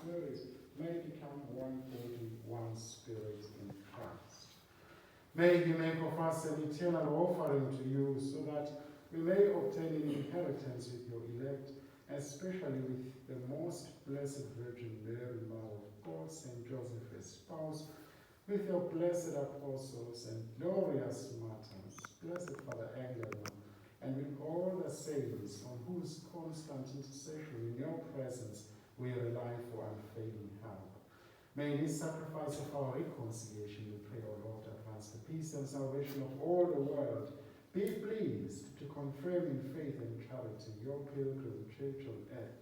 Spirit may become one body, one Spirit in Christ. May He make of us an eternal offering to you, so that we may obtain an inheritance with your elect, especially with the most blessed Virgin Mary, Mother of God, Saint Joseph, his spouse, with your blessed apostles and glorious martyrs, blessed Father Angelo, and with all the saints on whose constant intercession in your presence we rely for unfailing help. May in this sacrifice of our reconciliation, we pray, O Lord, advance the peace and salvation of all the world. Be pleased to confirm in faith and charity your pilgrim church on earth,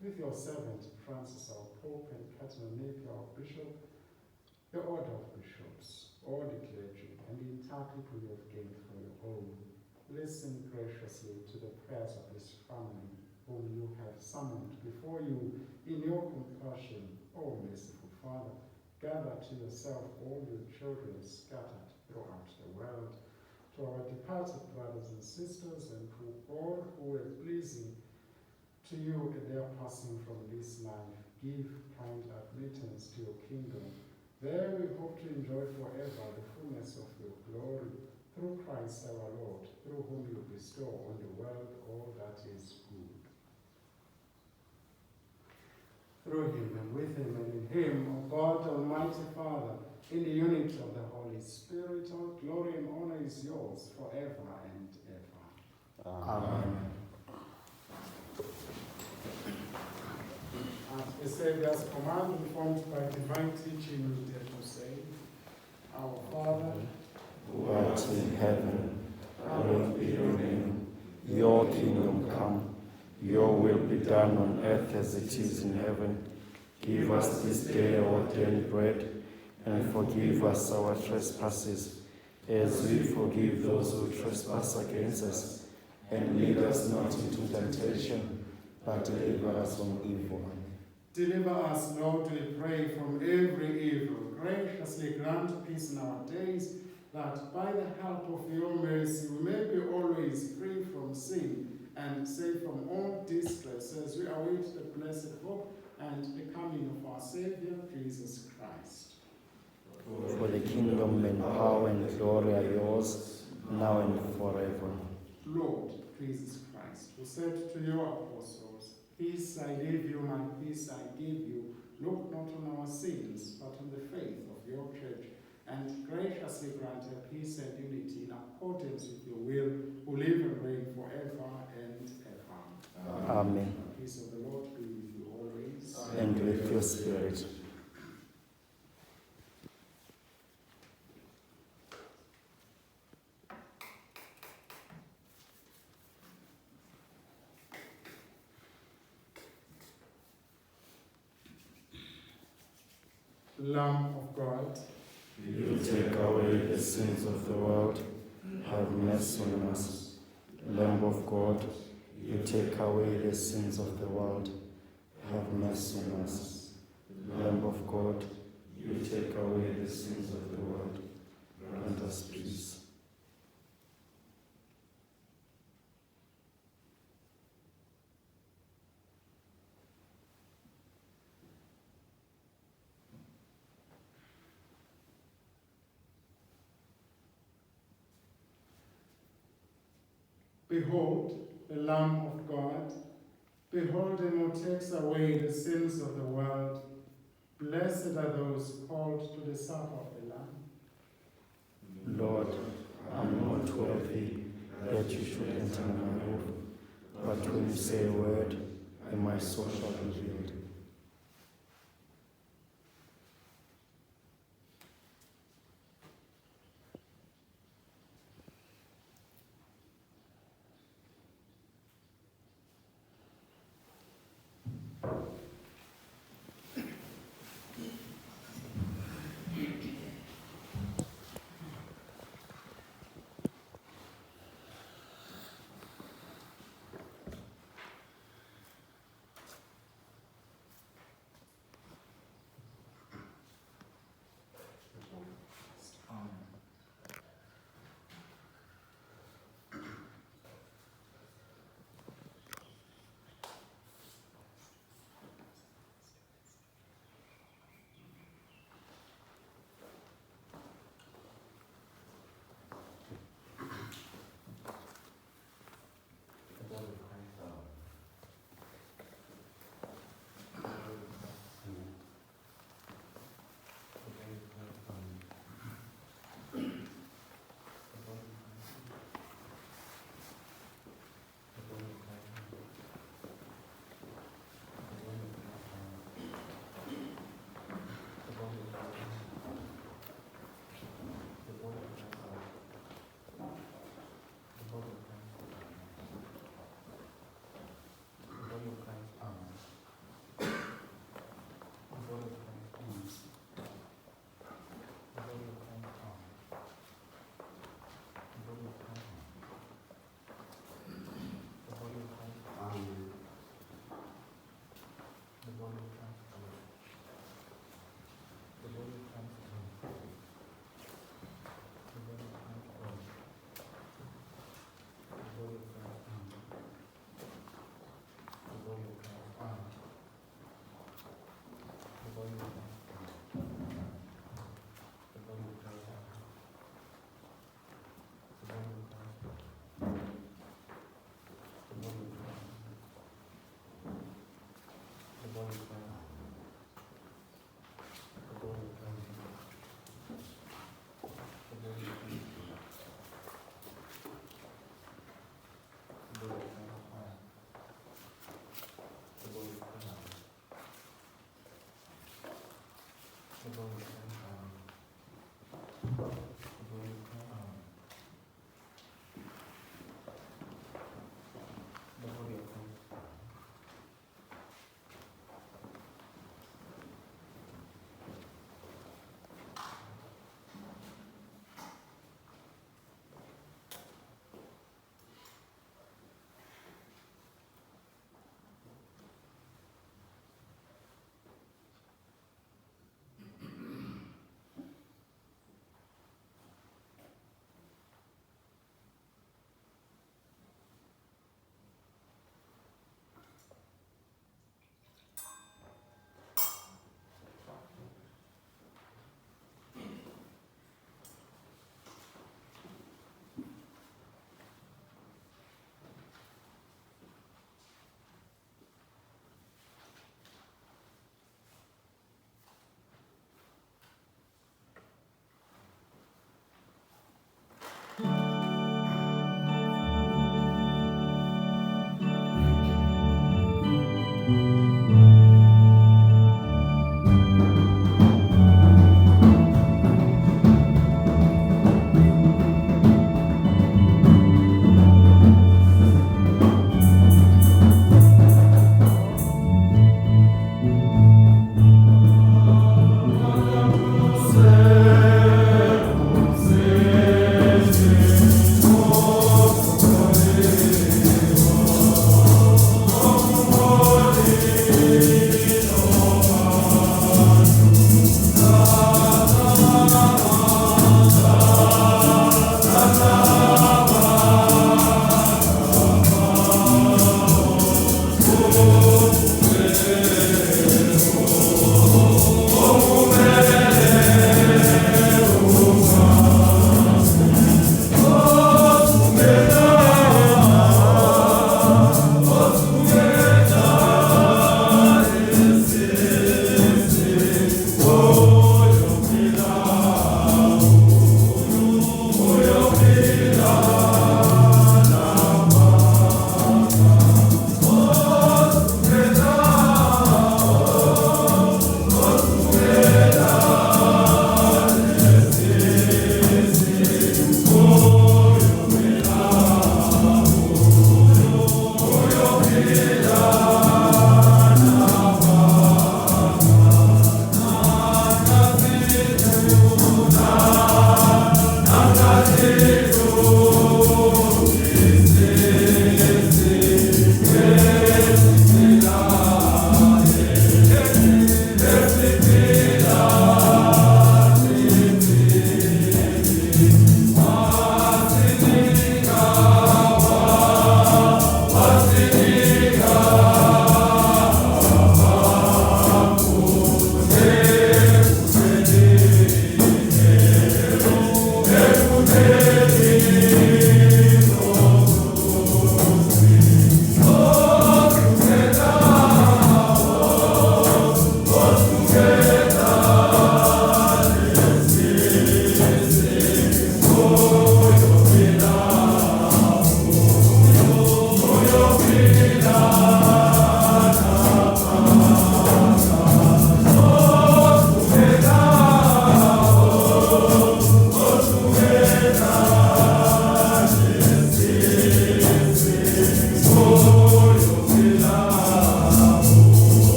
with your servant Francis, our Pope, and Cardinal Napier, our Bishop, the order of bishops, all the clergy, and the entire people you have gained for your own. Listen graciously to the prayers of this family, whom you have summoned before you in your compassion, O merciful Father. Gather to yourself all your children scattered throughout the world. To our departed brothers and sisters, and to all who were pleasing to you in their passing from this life, give kind admittance to your kingdom. There we hope to enjoy forever the fullness of your glory, through Christ our Lord, through whom you bestow on the world all that is good. Through him, and with him, and in him, O God, Almighty Father, in the unity of the Holy Spirit, all glory and honor is yours forever and ever. Amen. At the Saviour's command, informed by divine teaching, we dare to say, Our Father, who art in heaven, hallowed be your name. Your kingdom come, your will be done on earth as it is in heaven. Give us this day our daily bread, and forgive us our trespasses, as we forgive those who trespass against us. And lead us not into temptation, but deliver us from evil. Deliver us, Lord, we pray, from every evil. Graciously grant peace in our days, that by the help of your mercy we may be always free from sin and safe from all distress, as we await the blessed hope and the coming of our Savior, Jesus Christ. For the kingdom and power and glory are yours, now and forever. Lord Jesus Christ, who said to your apostles, Peace I leave you, my peace I give you, look not on our sins, but on the faith of your church, and graciously grant her peace and unity in accordance with your will, who live and reign forever and ever. Amen. The peace of the Lord be with you always. And with your spirit. Lamb of God, You take away the sins of the world, have mercy on us. Lamb of God, you take away the sins of the world, have mercy on us. Lamb of God, you take away the sins of the world, grant us peace. behold the Lamb of God. Behold him who takes away the sins of the world. Blessed are those called to the supper of the Lamb. Lord, I am not worthy that you should enter my roof, but when you say a word, and my soul shall be healed. Holy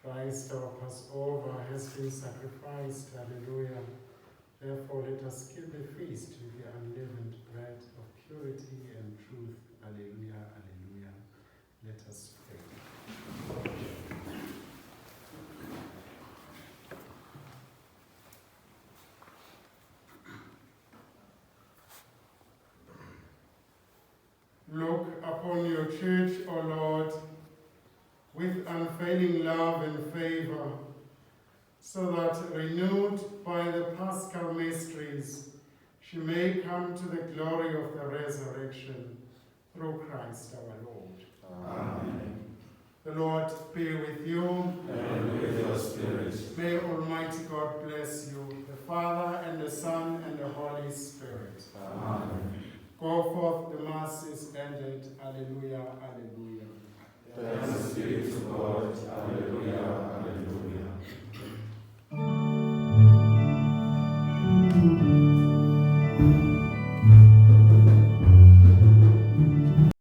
Christ our Passover has been sacrificed. Hallelujah. Therefore let us keep the feast with the unleavened bread of purity and truth. Alleluia, alleluia. Let us pray. Look upon your church, O Lord, with unfailing love and favor, so that, renewed by the Paschal mysteries, she may come to the glory of the resurrection through Christ our Lord. Amen. The Lord be with you. And with your spirit. May Almighty God bless you, the Father and the Son and the Holy Spirit. Amen. Go forth, the Mass is ended. Alleluia, alleluia. Thanks be to God.